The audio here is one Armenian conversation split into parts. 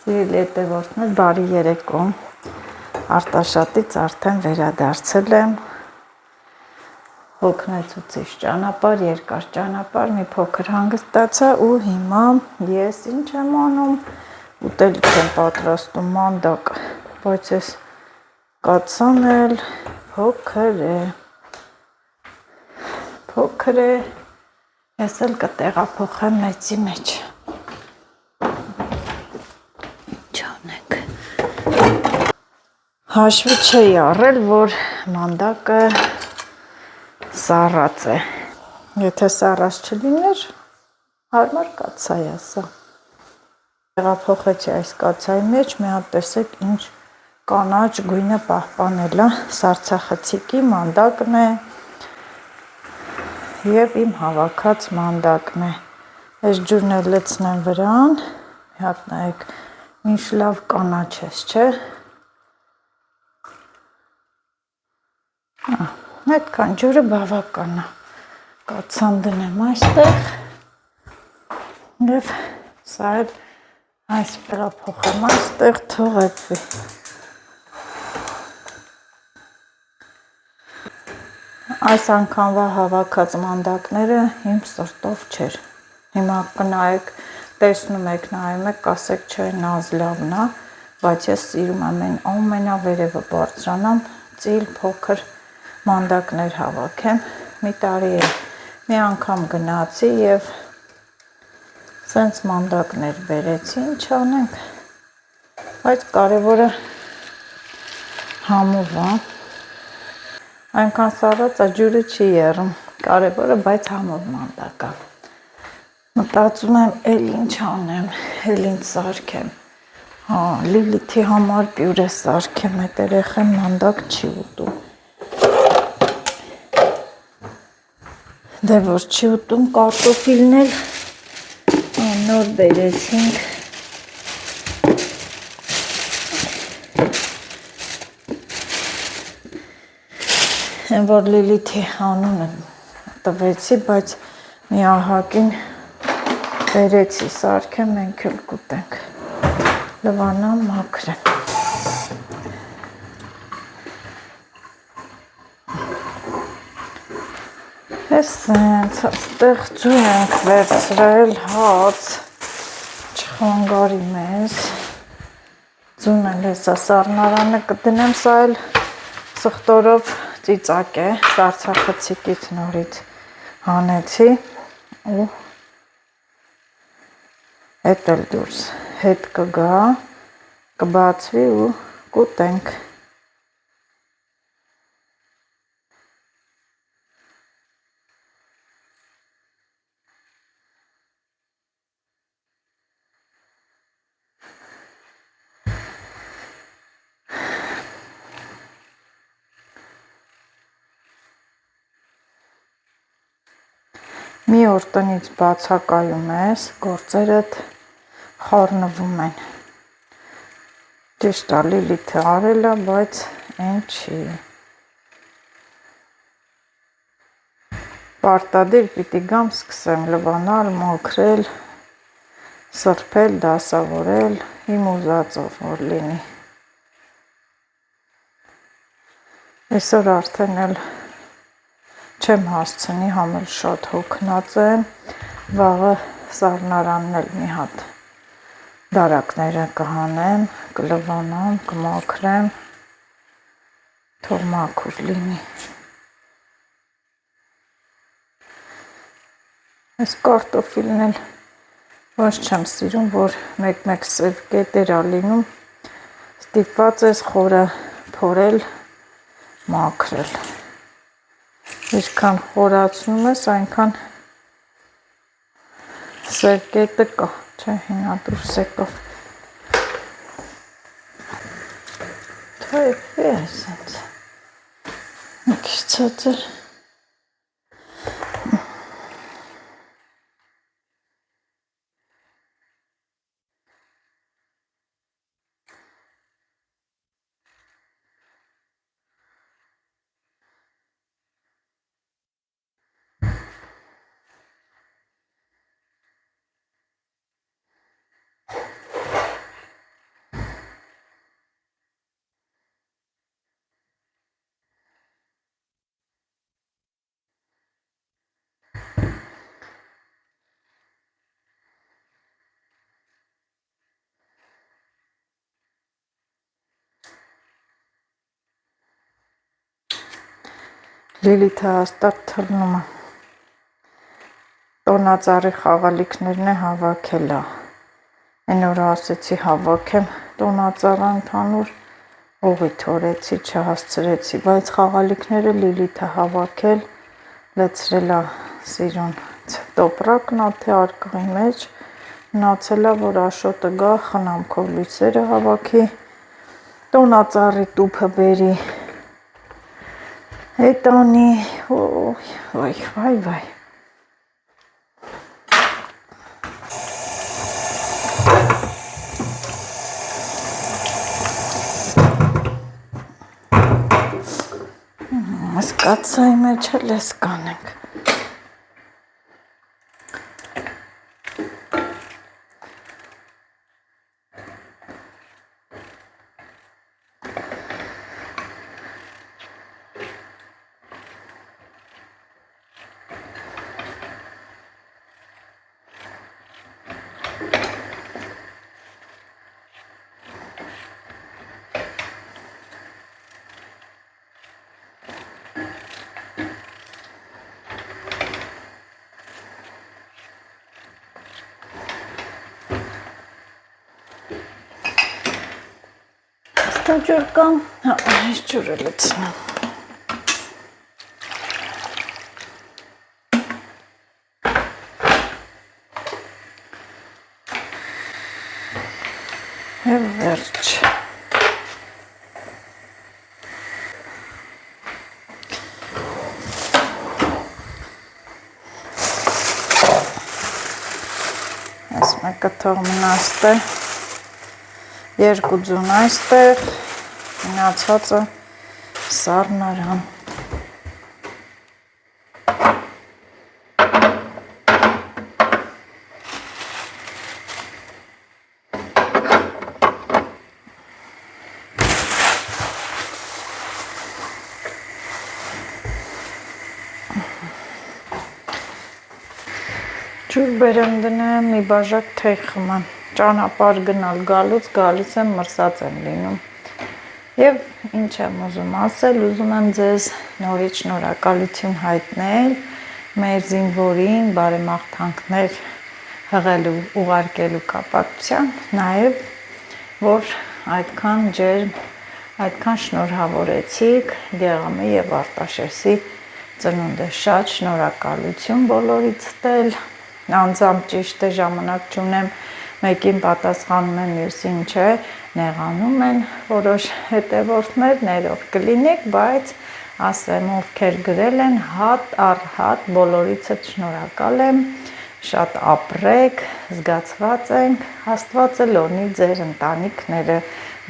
Սիրելի հետևորդներ, բարի երեկո։ Արտաշատից արդեն վերադարձել եմ։ Հոգնեցուցիչ ճանապարհ, երկար ճանապարհ, մի փոքր հանգստացա ու հիմա ես ինչ եմ անում, ուտելիք եմ պատրաստում մանդակ, բայց ես կացան էլ փոքր է, ես էլ կտեղափոխեմ մեծի մեջ։ Հաշվի չէի առել, որ մանդակը սառած է։ Եթե սառած չլիներ, հարմար կացայի ասա։ Տեղափոխեցի այս կացայի մեջ, մի հատ տեսեք ինչ կանաչ գույնը պահպանել է, սառցախցիկի մանդակն է եւ իմ հավաքած մանդակն է։ Այս ջուրն էլ լցնեմ վրան, մի հատ նայեք, ինչ լավ կանաչ է, չէ՞։ Այդքան ջուրը բավական է, կացան դնեմ այստեղ և սա էլ այս տեղափոխեմ այստեղ թողեցվի։ Այս անգամվա հավաքած մանդակները իմ սրտով չէր, հիմա կնայեք, տեսնում եք, նայում եք, կասեք չէ նազ լավն է, բայց ես սիրում եմ ամենավերևը բարձրանամ, ծիլ փոքր մանդակներ հավաքեմ, մի տարի է մի անգամ գնացի և սենց մանդակներ բերեցի, ինչ անենք, բայց կարևորը համով է, այնքան սառած է ջուրը չի եռում, կարևորը բայց համով մանդակ է, մտածում եմ էլ ինչ անեմ, էլ ինչ սարքեմ, Լիլիթի համար պյուրե սարքեմ, այդ երեխան մանդակ չի ուտում, դե որ չի ուտում կարտոֆիլն էլ նոր բերեցինք, են որ Լիլիթի անունը տվեցի, բայց մի ահագին բերեցի, սարքեմ, մենք էլ կուտենք, լվանամ մաքրեմ։ Սենց, այստեղ ջուր ենք վերցրել, հաց, չխանգարի մեզ, ձուն էլ հեսա սառնարանը կդնեմ, սա էլ սխտորով ծիծակ է, սառցախցիկից նորից հանեցի ու հետ էլ դուրս, հետ կգա, կբացվի ու կուտենք։ Մի օր տնից բացակայում ես, գործերդ խառնվում են, ճիշտ է Լիլիթը արել է, բայց են չի, պարտադիր պիտի գամ սկսեմ լվանալ, մոքրել, սրբել, դասավորել, իմ ուզածով որ լինի, այսօր արդեն էլ չեմ հասցնի, համ էլ շատ հոգնած եմ, վաղը սառնարանն էլ մի հատ դարակները կհանեմ, կլվանամ, կմաքրեմ, թող մաքուր լինի։ Այս կարտոֆիլն էլ ոչ չեմ սիրում, որ մեկ-մեկ սև կետեր ա լինում, ստիպված ես խորը փորել, մաքրել։ Ինչքան խորացնում ես, այնքան սև կետը կա, չէ, հինա դուրս եկավ։ Թայպի է սենց, մի քիչ ցածր։ Լիլիթը հաստատ թռնում է։ Տոնածառի խաղալիքներն է հավաքելա։ Այն օրը ասեցի հավաքեմ տոնածառը ընդհանուր ուղի թորեցի, չհասցրեցի, բայց խաղալիքները Լիլիթը հավաքել, լցրելա սիրուն տոպրակն աթի արկղի մեջ, մնացելա, որ Աշոտը գա խնամքով լույսերը հավաքի, տոնածառի տուփը բերի, հետանի, վայ, Կացայի մեջ էլ ես կանենք։ Ջուր կամ, այս ջուրը լցնեմ։ Եվ վերջ։ Այս մեկը թող մնա այստեղ, երկու ձուն այստեղ, մնացածը սառնարան։ Ջուր բերեմ դնեմ, մի բաժակ թեյ խմեմ, ճանապարհ գնալ գալուց գալիս եմ մրսած եմ լինում։ Եվ ինչ եմ ուզում ասել, ուզում եմ ձեզ նորից շնորհակալություն հայտնել մեր զինվորին բարեմաղթանքներ հղելու ուղարկելու կապակցությամբ, նաև որ այդքան ջերմ, այդքան շնորհավորեցիք Գեղամի եւ Արտաշեսի ծնունդը, շատ շնորհակալություն բոլորից տել, անձամբ ճիշտ է ժամանակ չունեմ, մեկին պատասխանում եմ, մյուսին չէ, նեղանում են որոշ հետևորդներ, ներող կլինեք, բայց ասեմ, ովքեր գրել են, հատ առ հատ բոլորիցդ շնորհակալ եմ, շատ ապրեք, զգացված ենք, Աստվածը լորնի ձեր ընտանիքները,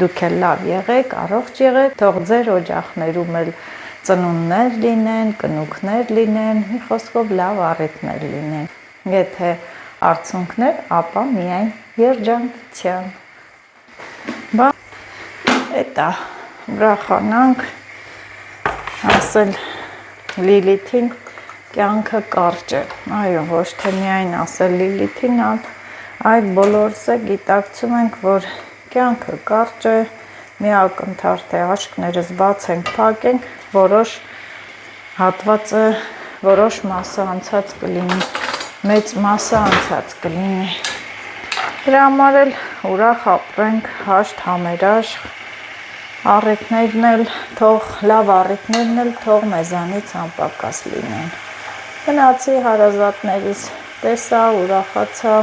դուք էլ լավ եղեք, առողջ եղեք, թող ձեր օջախներում էլ ծնունդներ լինեն, կնուքներ լինեն, մի խոսքով լավ առիթներ լինեն, եթե արցունքներ, ապա միայն երջանկության։ Էտա ուրախանանք, ասել Լիլիթին կյանքը կարճ է, այո, ոչ թե միայն ասել Լիլիթին, այլ բոլորս է գիտակցում ենք, որ կյանքը կարճ է, մի ակնթարթ է, աչքներս բացենք, փակենք, որոշ հատվածը, որոշ մասը անցած կլինի, մեծ մասը անցած կլինի, դրա համար էլ ուրախ ապրենք, հաշտ համերաշխ, առիթներն էլ թող, լավ առիթներն էլ թող մեզանից անպակաս լինեն, գնացի հարազատներիս, տեսա, ուրախացա,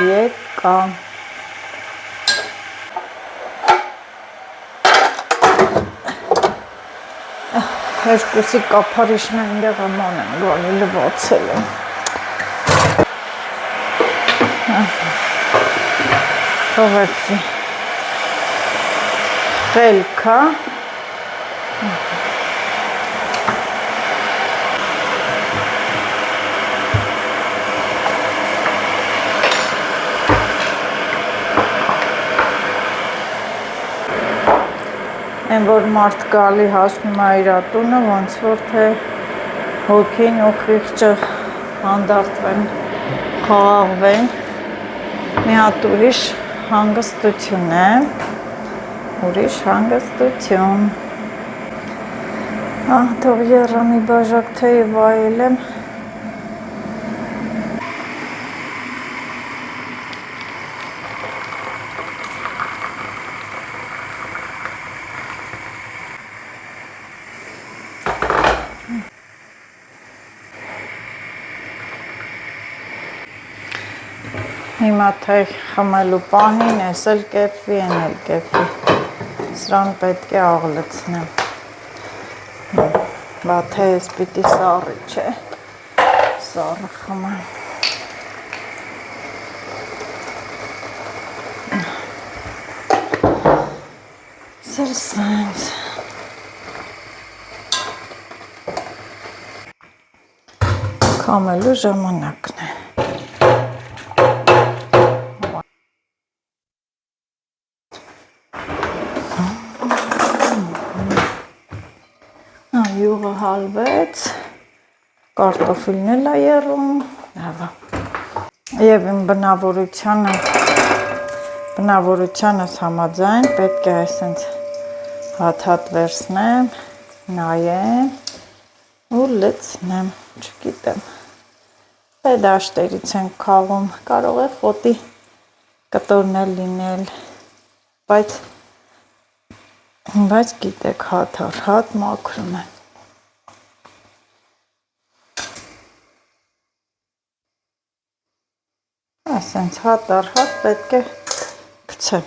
եկա, երկուսի կափարիչն այնտեղ աման են գալի լվացել եմ, թողեցի, խելքա, Այն որ մարդ գալի հասնում է իր տունը, ոնց որ թե հոգին ու խիղճը հանդարտվեն, խաղաղվեն, մի հատ ուրիշ հանգստություն է, ուրիշ հանգստություն, Թող եռամի բաժակ թեյ վայելեմ։ Հիմա թեյ խմելու պահին էս էլ կեպվի, են էլ կեպվի։ Սրան պետք է աղլեցնեմ։ Բա թեյս պիտի սառի, չէ։ Սառը խմեմ։ Սել սենց։ Քամելու ժամանակն է։ Յուղը հալվեց, կարտոֆիլն էլ է եռում, և իմ բնավորությանս համաձայն պետք է այսենց հատ-հատ վերցնեմ, նայեմ ու լցնեմ, չգիտեմ, դաշտերից ենք քաղում, կարող է խոտի կտորներ լինել, բայց գիտեք հատ առ հատ մաքրում եմ։ Այսենց հատ առ հատ պետք է գցեմ։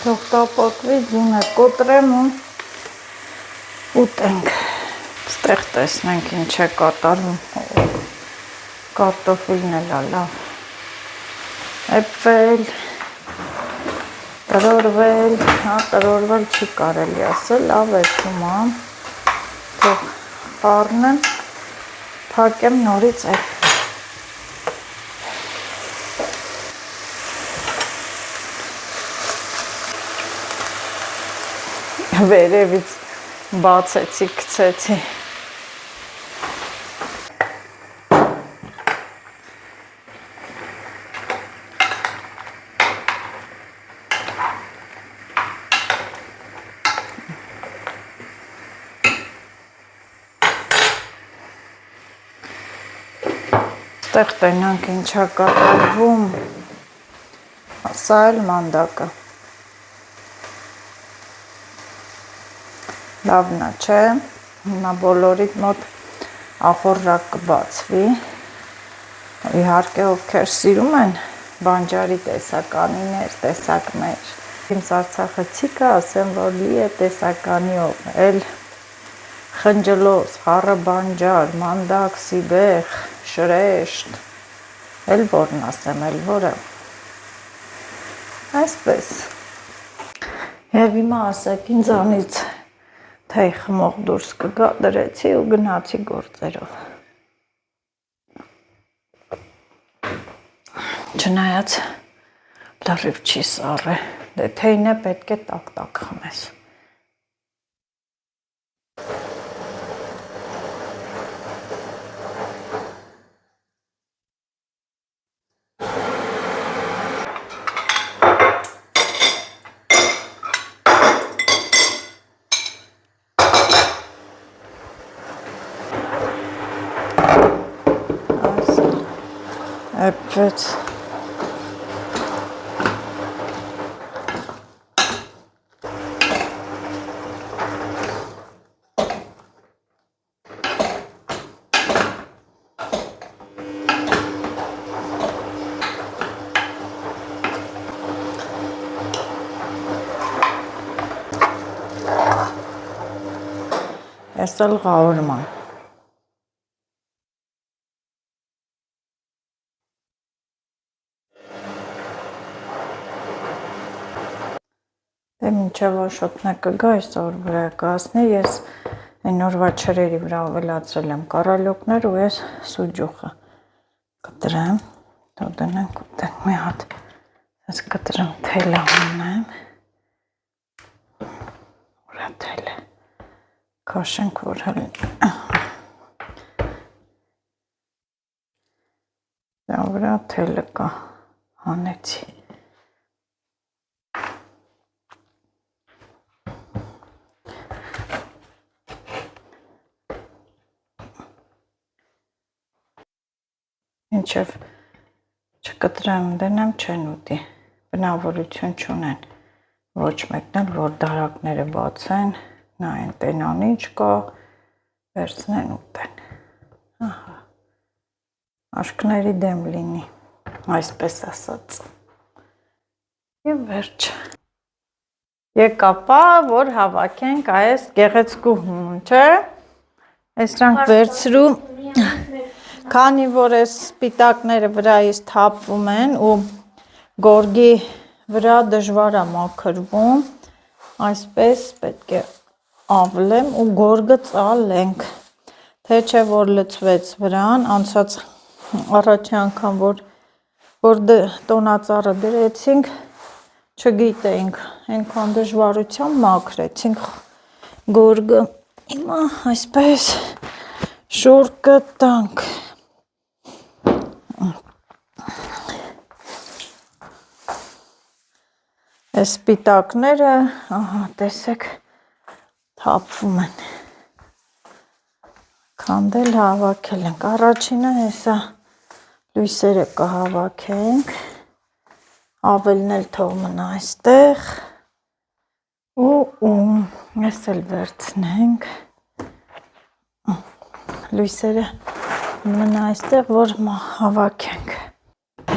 Թող տապակվի, ձյունը կոտրեմ ու ուտենք։ Ստեղ տեսնենք ինչ է կատարում։ Կարտոֆիլն էլ է լավ։ Էպվել, տրորվել, տրորվել չի կարելի ասել, լավ է թումա։ Թող խառնեմ, փակեմ նորից այդ։ Վերևից բացեցի, գցեցի։ Ստեղ տենանք ինչա կատարվում, սա էլ մանդակը, լավն է, չէ, հիմա բոլորիդ մոտ ախորժակ կբացվի, իհարկե ովքեր սիրում են բանջարի տեսականիներ, տեսակներ, ինձ արցախցիկը ասեմ, որ լի է տեսականիով, էլ խնջլոց, խառը բանջար, մանդակ, սիբեղ, շրեշտ, էլ որն ասեմ, էլ որը, այսպես, և հիմա ասեք ինձանից թեյ խմող դուրս կգա, դրեցի ու գնացի գործերով, չնայած լրիվ չի սառը, դե թեյն է պետք է տակ-տակ խմես, Էպվեց, ես էլ ղավորման, մինչև աշոտն է կգա, այսօր վրա կասնի, ես այն օրվա չրերի վրա ավելացրել եմ կարալյոկներ ու ես սուջուխը կտրեմ, թող դնենք ուտենք մի հատ, ես կտրեմ թելը անեմ, ուրա թելը, կաշենք որ հել, վրա թելը կա, հանեցի, մինչև չկտրեմ դնեմ չեն ուտի, բնավորություն չունեն, ոչ մեկն էլ, որ դարակները բացեն, նայեն տենան ինչ կա, վերցնեն ուտեն, ահա, աշկների դեմ լինի, այսպես ասած, և վերջ, եկապա, որ հավաքենք այս գեղեցկու հուն, չէ, այս դրանք վերցրու, քանի որ այս սպիտակները վրայից թափվում են ու գորգի վրա դժվար է մաքրվում, այսպես պետք է ավլեմ ու գորգը ծալենք, թե չէ որ լցվեց վրան, անցած առաջի անգամ որ տոնածառը դրեցինք, չգիտեինք, այնքան դժվարությամբ մաքրեցինք գորգը, հիմա այսպես շուռ կտանք, այս սպիտակները, ահա, տեսեք, թափվում են, քանդել հավաքել ենք, առաջինը հեսա լույսերը կհավաքենք, ավելն էլ թող մնա այստեղ, ու ես էլ վերցնենք, լույսերը մնա այստեղ, որ հավաքենք,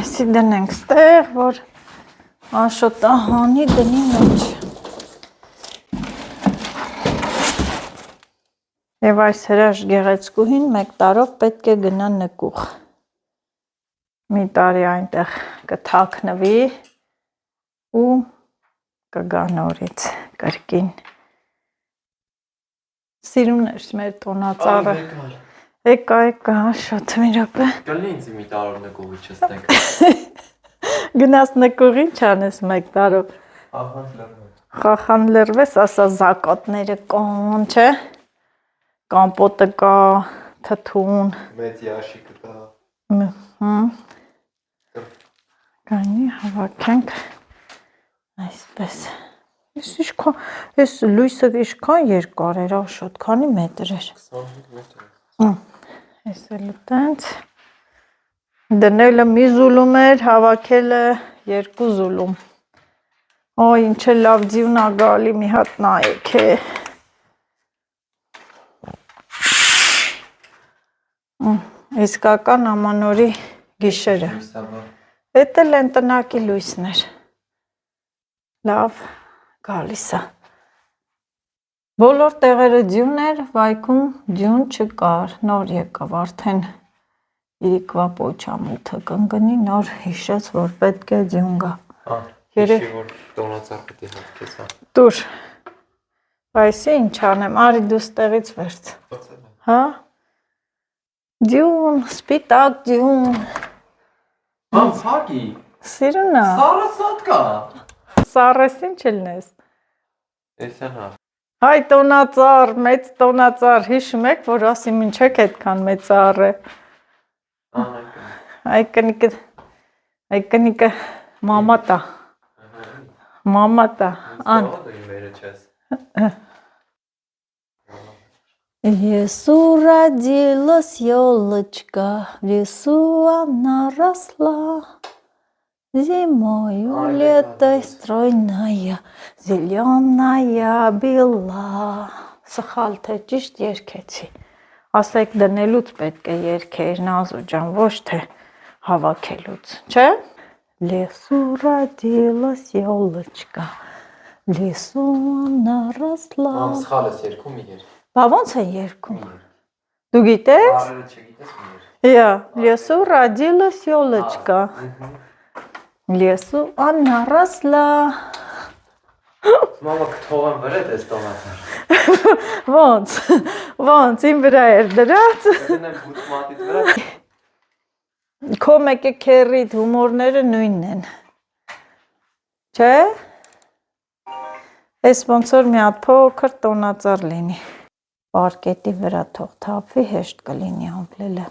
այսի դնենք ստեղ, որ Աշոտահանի դնի մեջ և այս հրաշ գեղեցկուհին մեկ տարով պետք է գնա նկուղ մի տարի այնտեղ կթաքնվի ու կգա նորից կրկին սիրուներ մեր տոնածառը եկա Աշոտ մի րոպե կլինի ինձ մի տարով նկուղի չստենք Գնաս նկուղին չանես մեկ տարով, խախան լրվես, ասա զակոտները կան, չէ, կամպոտը կա, թթուն, մեծ ящիկը կա, կանի հավաքենք, այսպես, ես լույսը իշքան երկար էր, Աշոտ, քանի մետր էր, 25 մետր, ես էլ ուտենց, դնելը մի զուլում էր, հավաքելը 2 զուլում, ինչ է լավ ձյուն ա գալի, մի հատ նայեք է, իսկական ամանորի գիշերը, էդ էլ են տնակի լույսներ, լավ գալիս է, բոլոր տեղերը ձյուն էր, վայքում ձյուն չկար, նոր եկավ արդեն, իրիկվա պոչամութը կնգնի, նոր հիշեց, որ պետք է ձյուն գա։ Հիշի, որ տոնածառ պիտի հավքես, Տուր, այսի ինչ անեմ, արի դու ստեղից վերց, հա, ձյուն, սպիտակ ձյուն, հագի, սիրունա, սարը սատ կա, սարես ինչ լնես, էսյան հա, հայ տոնածառ, մեծ տոնածառ, հիշում եք, որ ասի մինչեք հետքան մեծ առ է, Այկնիկը մամատա, Лесу родилась елочка, в лесу она росла, зимою летой стройная, зеленая бела. Սխալ թե ճիշտ երկեցի, ասեք դնելուց պետք է երկեր Նազու ջան, ոչ թե հավաքելուց, չէ? Лесу родилась елочка, в лесу она росла. Սխալ ես երկում իեր, Բա ոնց են երկում, դու գիտես? Արերը չգիտես միեր, В лесу родилась елочка, в лесу она росла. Մամա կթողան վրա դես տոնածառ, Ոնց, իմ վրա էր դրած, դնեմ բուտմատից վրա, քո մեկը քերիդ հումորները նույնն են, չէ, ես ոնց որ մի հատ փոքր տոնածառ լինի, պարկետի վրա թող թափվի, հեշտ կլինի ամպլելը,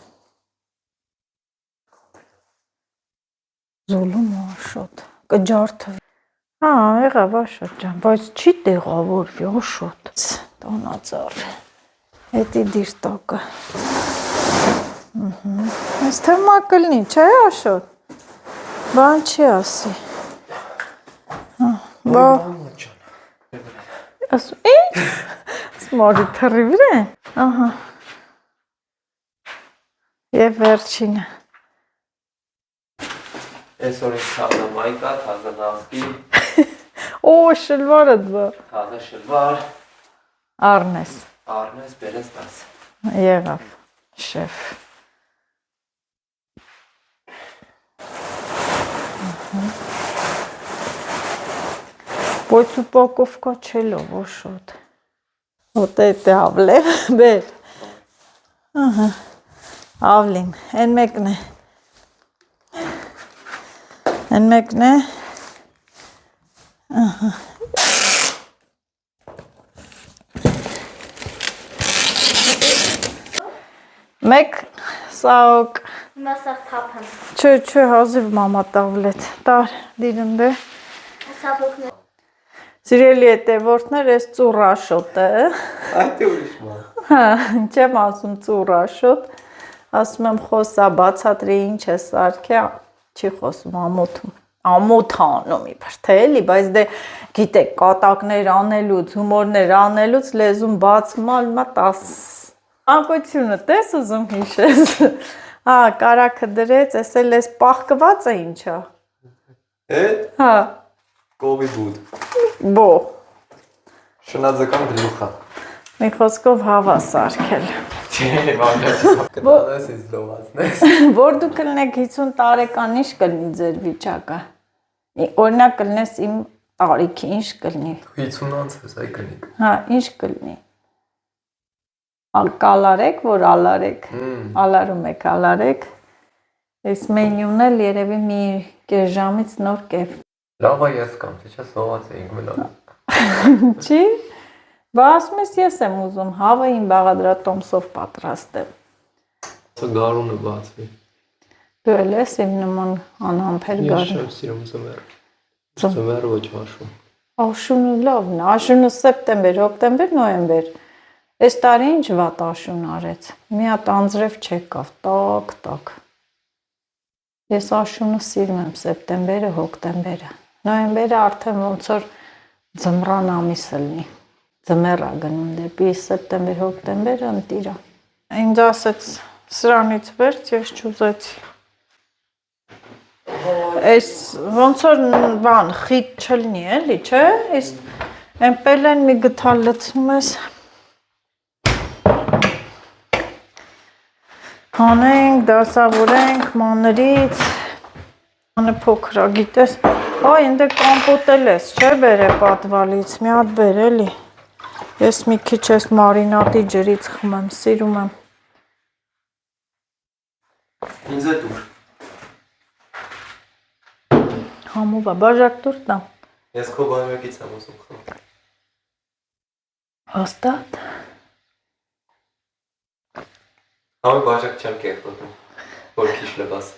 զուլում Աշոտ, կջարդվի, եղավ Աշոտ ջան, բայց չի տեղավորվի Աշոտ, տոնածառ, հետի դիր տակը, Այս թեմա կլինի, չէ՞ Աշոտ։ Բան չի ասի։ Բա ասում ինչ։ Սմորի թռի վրա։ Ահա։ Եվ վերջինը։ Այսօր ինձ թազա մայկա, թազա նավկի, Օ, շլվարը դվա։ թազա շլվար, Արնես։ առնես, բերես տաս։ Եղավ, շեֆ։ Пойдь упаковка чело, Աշոտ։ Вот это ավլեմ, բեր։ Ահա։ Ավլիմ, այն մեկն է։ Այն մեկն է։ Ահա։ Մեկ սաուկ։ Մասախ թափան։ Չէ, հազիվ մամա տավլետ։ Տար, դիրնդե։ Սափոքն Սիրելի հետևորդներ, ես ծուռ Աշոտ է։ Այդ է ուրիշ ման։ Հա, չեմ ասում ծուռ Աշոտ, ասում եմ խոսա բացատրի ինչ է սարքե, չի խոսում ամոթում։ Ամոթ անում իբր թե էլի, բայց դե գիտեք, կատակներ անելուց, հումորներ անելուց լեզուն բացմալ մա 10 անկությունը տես ուզում հիշես։ Հա, կարակը դրեց, էս էլ էս պահկված է ինչա։ Էդ Հա, կովի բուդ։ բո, Շնաձական գլուխա։ մի խոսքով հավա սարքել։ Չէ, բանջաց։ Կտանես ինձ լովացնես։ Որ դու կլնեք 50 տարեկան ինչ կլնի ձեր վիճակը։ Օրինակ կլնես իմ տարիքի ինչ կլնի։ 50 անց ես այ կնիկ։ Հա, ինչ կլնի։ Կալարեք, որ ալարեք։ Ալարում եք, ալարեք։ Այս մենյուն էլ երևի մի կես ժամից նոր կերպ։ Լավ է ես կամ, թե չէ սոված էինք մնալ։ Չի։ Բա ասում ես ես եմ ուզում հավը իմ բաղադրատոմսով պատրաստեմ։ Սա գարունը բացվի։ Դու էլ ես իմ նման անհամբեր Ես գարուն։ չեմ սիրում զմեր։ Զմեր ոչ աշուն։ Աշունը լավն է, աշունը սեպտեմբեր, հոկտեմբեր, նոյեմբեր։ Այս տարի ինչ վատ աշուն արեց։ Մի հատ անձրև չեկավ, տակ։ Ես աշունը սիրում եմ սեպտեմբերը, հոկտեմբերը։ Նոյեմբերը արդեն ոնց որ ձմռան ամիս լինի։ Ձմեռ է գնում դեպի սեպտեմբեր, հոկտեմբերը ընտիրա։ Ինձ ասեց սրանից վերջ ես չուզեցի։ Այս ոնց որ բան խիտ չլինի էլի, չէ՞։ Իսկ այնպես են մի գթալ լցնում ես։ Հանենք, դասավորենք մանրից։ Անը փոքր է, գիտես։ Այ ինձ կամպոտել ես, չէ՞ բերե պատվալից, մի հատ բեր էլի։ Ես մի քիչ ես մարինատի ջրից խմեմ, սիրում եմ։ Ինձ է դուր։ Համով է, բաժակ դուր տամ։ Ես քո բանյակից եմ ուզում խմել։ Հաստատ։ Համի բաժակ չեմ կերպոտում, որ քիչ լվաս։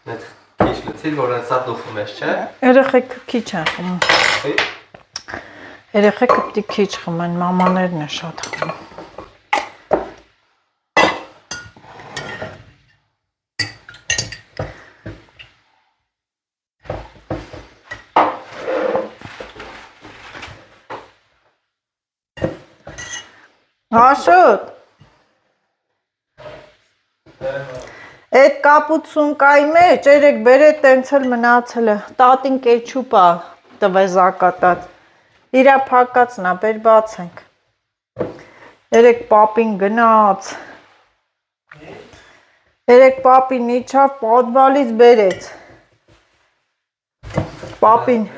Net քիչ լցի, որ այն սա լուխում ես, չէ։ Երեխեքը քիչ են խմում։ Էի։ Երեխեքը պիտի քիչ խմեն, մամաներն է շատ խմում։ Աշոտ, այդ կապուցունկայի մեջ երեք բերե տենց էլ մնացել է, տատին կեչուպ է տվե զակատած, իրա փակածն է, բեր բացենք, երեք պապին գնաց, երեք պապին իջավ պատվալից բերեց, պապին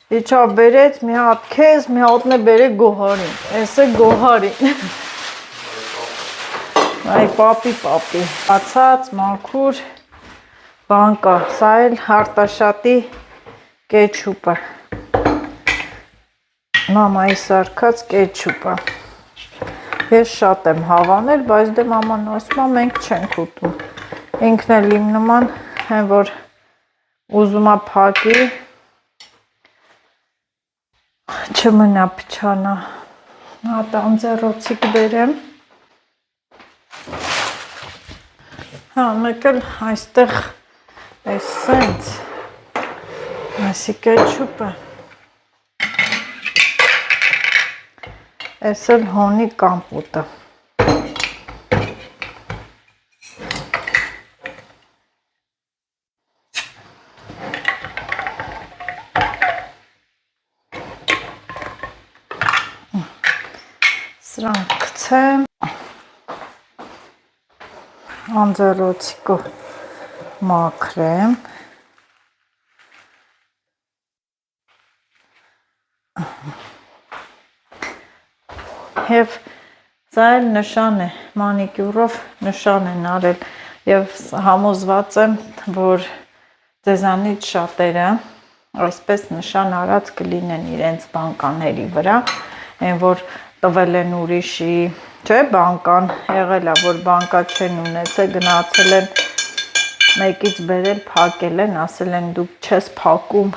իջավ բերեց, մի հատ քեզ, մի հատնե բերեք գոհարին, ես է գոհարին, այ պապի, ացած, մաքուր, բանկա, սա էլ հարտաշատի կեչուպը, մամայի սարքած կեչուպը, ես շատ եմ հավանել, բայց դե մաման ասում է մենք չենք ուտում, ինքն էլ իմ նման, հեն որ ուզում է փակի, չմնա փչանա, հատ անձեռոցիկ բերեմ, Հա, մեկ էլ այստեղ այս սենց այսի կեչուպը այս էլ հոնի կամպուտը սրանք կցեմ անձեռոցիկով մաքրեմ և սա էլ նշան է մանիկյուրով նշան են արել և համոզված եմ, որ ձեզանից շատերը այսպես նշան արած կլինեն իրենց բանկաների վրա, այն որ տվել են ուրիշի, չէ, բանկան եղել է, որ բանկա չեն ունեցել, գնացել են մեկից բերել, փակել են, ասել են դուք չես փակում,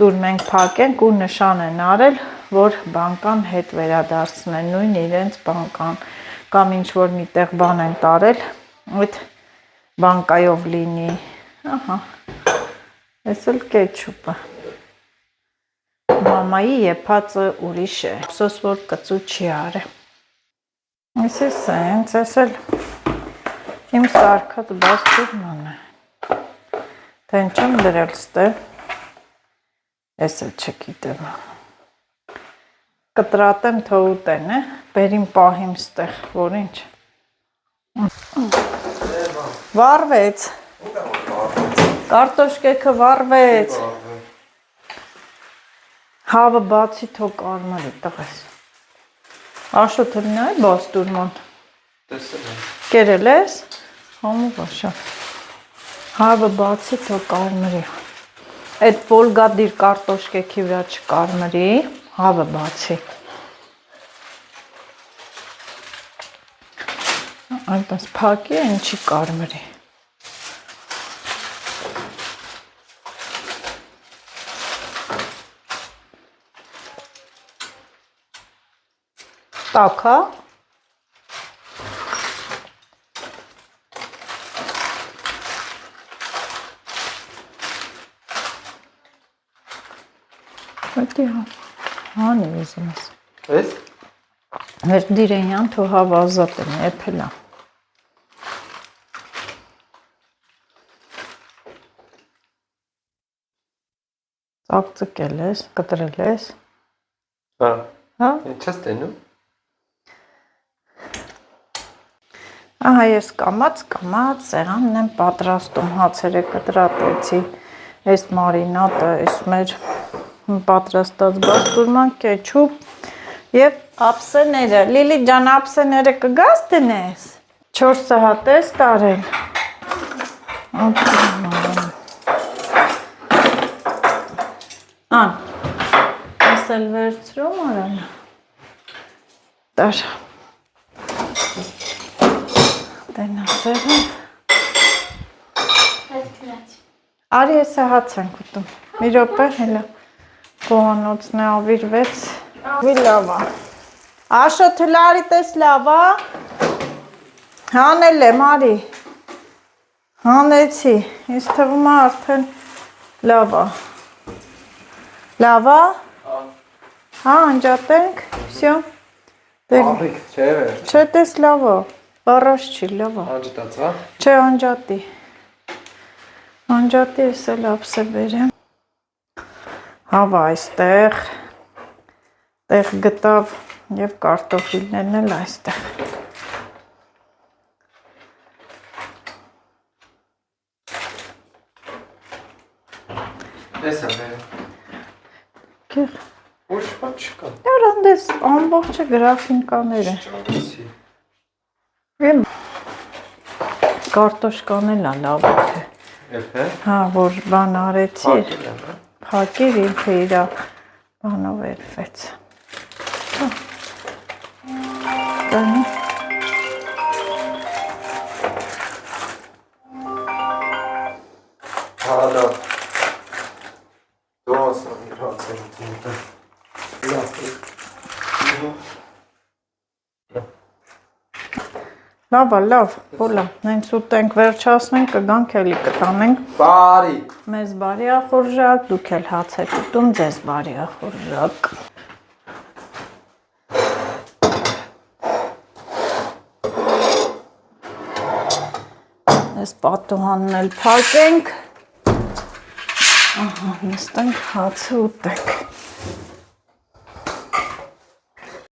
դուր մենք փակենք ու նշան են արել, որ բանկան հետ վերադարձնեն նույն իրենց բանկան կամ ինչ որ միտեղ բան են տարել, այդ բանկայով լինի, ահա, այս էլ կեչուպը մամայի եփածը ուրիշ է, ափսոս որ կծու չի արել։ Այս է սենց, այս էլ իմ սարքած բաստուրման է։ Թե ինչ եմ դրել ստեղ, այս էլ չգիտեմ։ Կտրատեմ թողուտեն է, բերիմ պահիմ ստեղ, որ ինչ։ Վարվեց։ Կարտոշկեքը վարվեց։ Հավը բացի թող կարմարի տղես։ Աշոթը լինա է բաստուրման։ Տեսել եմ։ Կերել ես։ Համու բաշա։ Հավը բացի թող կարմարի։ Այդ վոլգադիր կարտոշկեքի վրա չկարմարի, հավը բացի։ Այնպես փակի է, ինչի կարմարի։ Տակա։ Այդի հան է ուզում ես։ Ես։ Հեր դիրենյան թո հավազատ եմ, եփելա։ Ծակծկել ես, կտրել ես։ Հա։ Հա։ Ինչ ես տենում։ Ահա ես կամած սեղանն եմ պատրաստում, հացերը կտրատեցի, այս մարինատը, այս մեր պատրաստած բաստուրման կեչուպ և ափսեները, Լիլի ջան ափսեները կգաս տնես, 4 սահատ ես տարել, ան, ես էլ վերցրում արան, տար, Տենասերը Արի ես է հաց ենք ուտում մի րոպե հելա Կողանոցն է ավիրվեց Մի լավա Աշոթ հլարի տես լավա Հանել եմ արի Հանեցի Ես թվում է արդեն լավա Լավա Հա անջատենք Всё Աղիք չէ Չէ տես լավա Բարաշ չի, լավա Անջտած, հա? Չէ, անջատի Անջատի ես էլ ափսե բերեմ Հավա այստեղ Տեղ գտավ և կարտոֆիլներն էլ այստեղ Ես եմ բերեմ Կեղ Ոչ պատ չկա Դրանց ամբողջը գրաֆինկաներ է Ճարեցի Կարտոշկան էլ է լավ է Եփե Հա, որ բան արեցի Փակել եմ, հա Փակիր ինքը իրա բանով էլվեց Կանի Հա, լավ Դու ասան իր հացերը ծինտը Լավ Լավ, հոլա, նենց ուտենք, վերջացնենք, կգանք էլի կտանենք։ Բարի։ Մեզ բարի ախորժակ, դուք էլ հաց եք ուտում, ձեզ բարի ախորժակ։ Այս պատուհանն էլ փակենք։ Ահա, նստենք հացը ուտենք։